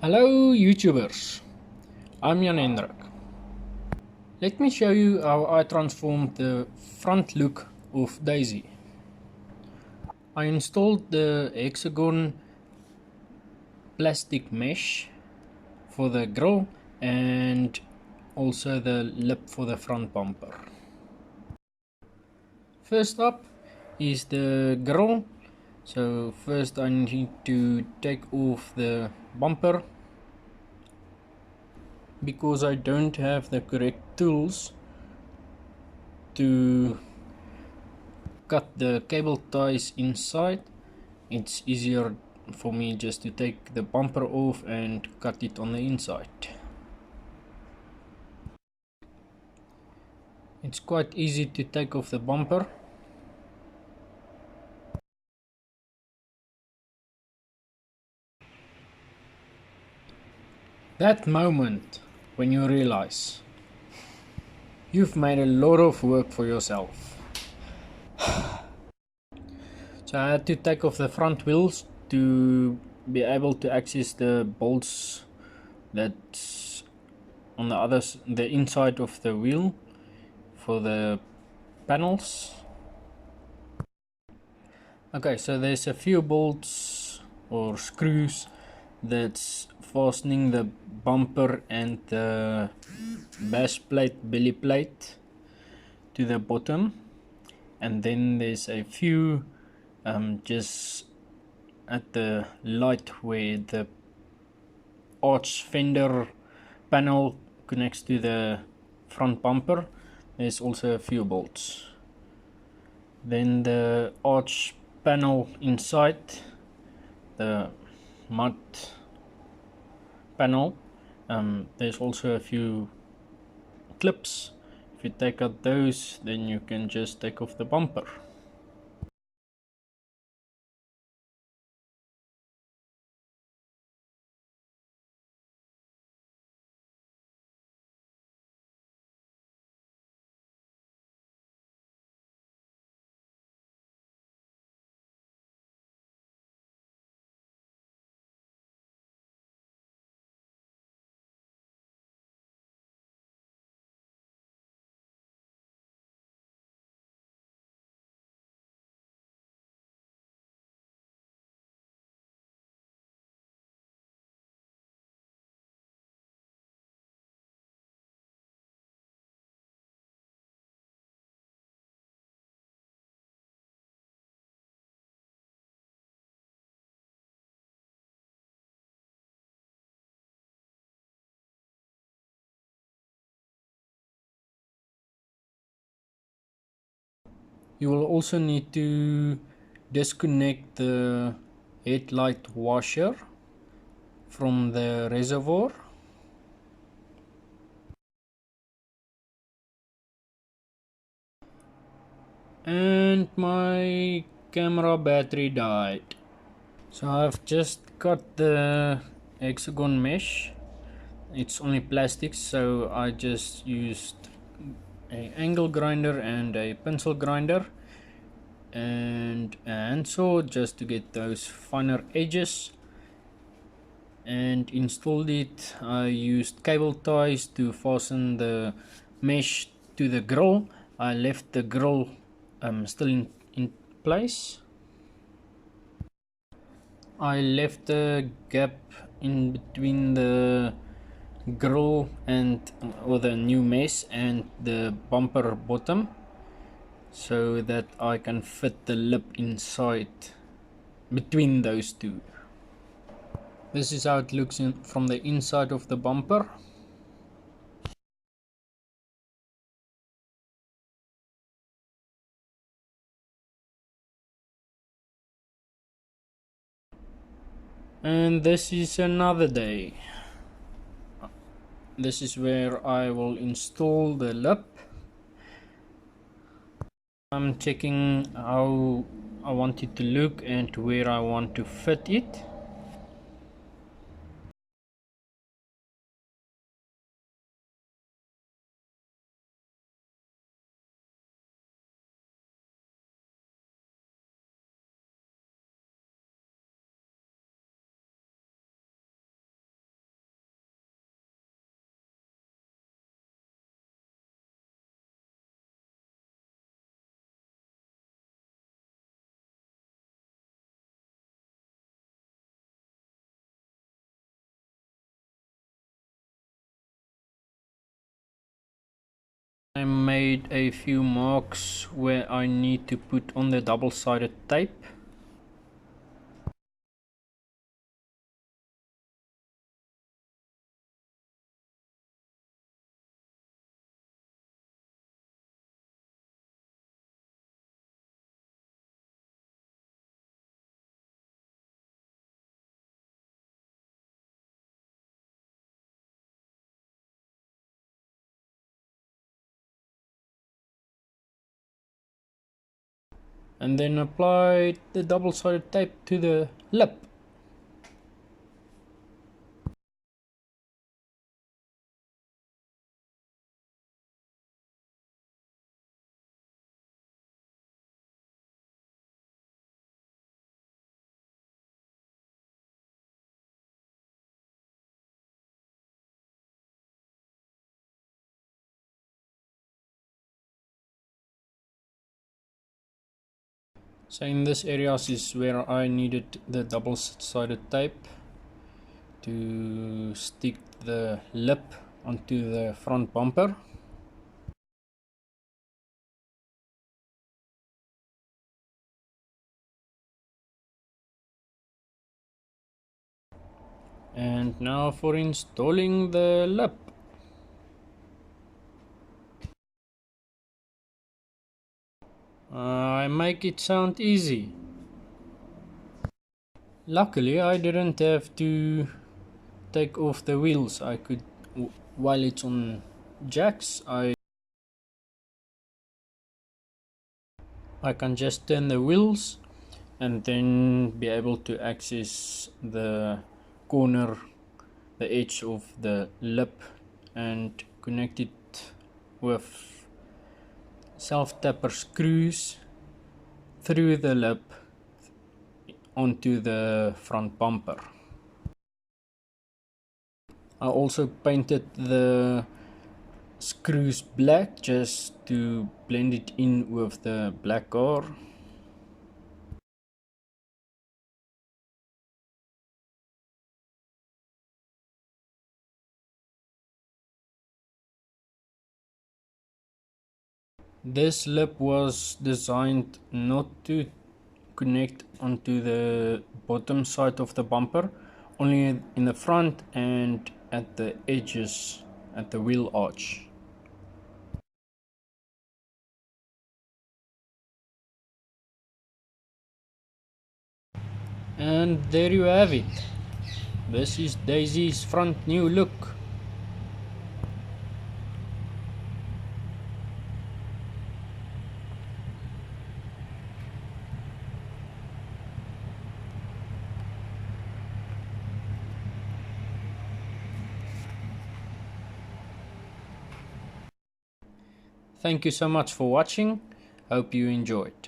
Hello YouTubers, I'm Jan Hendrik. Let me show you how I transformed the front look of Dayzee. I installed the hexagon plastic mesh for the grille and also the lip for the front bumper. First up is the grille. So first I need to take off the bumper because I don't have the correct tools to cut the cable ties inside. It's easier for me just to take the bumper off and cut it on the inside. It's quite easy to take off the bumper. That moment when you realize you've made a lot of work for yourself. So I had to take off the front wheels to be able to access the bolts that's on the inside of the wheel for the panels. Okay, so there's a few bolts or screws that's fastening the bumper and the base plate, belly plate to the bottom, and then there's a few just at the light where the arch fender panel connects to the front bumper. There's also a few bolts. Then the arch panel inside the mud panel, there's also a few clips. If you take out those, then you can just take off the bumper. You will also need to disconnect the headlight washer from the reservoir. And my camera battery died. So I've just cut the hexagon mesh. It's only plastic, so I just used an angle grinder and a pencil grinder and a handsaw just to get those finer edges, and installed it. I used cable ties to fasten the mesh to the grille. I left the grille still in place. I left a gap in between the grille and or the new mesh and the bumper bottom, so that I can fit the lip inside between those two. This is how it looks from the inside of the bumper. And this is another day. This is where I will install the lip. I'm checking how I want it to look and where I want to fit it. I made a few marks where I need to put on the double-sided tape. And then apply the double-sided tape to the lip. So in this areas is where I needed the double-sided tape to stick the lip onto the front bumper. And now for installing the lip. I make it sound easy. Luckily I didn't have to take off the wheels. I could, while it's on jacks, I can just turn the wheels and then be able to access the corner, the edge of the lip, and connect it with self-tapper screws through the lip onto the front bumper. I also painted the screws black just to blend it in with the black car. This lip was designed not to connect onto the bottom side of the bumper, only in the front and at the edges, at the wheel arch. And there you have it. This is Dayzee's front new look. Thank you so much for watching. Hope you enjoyed.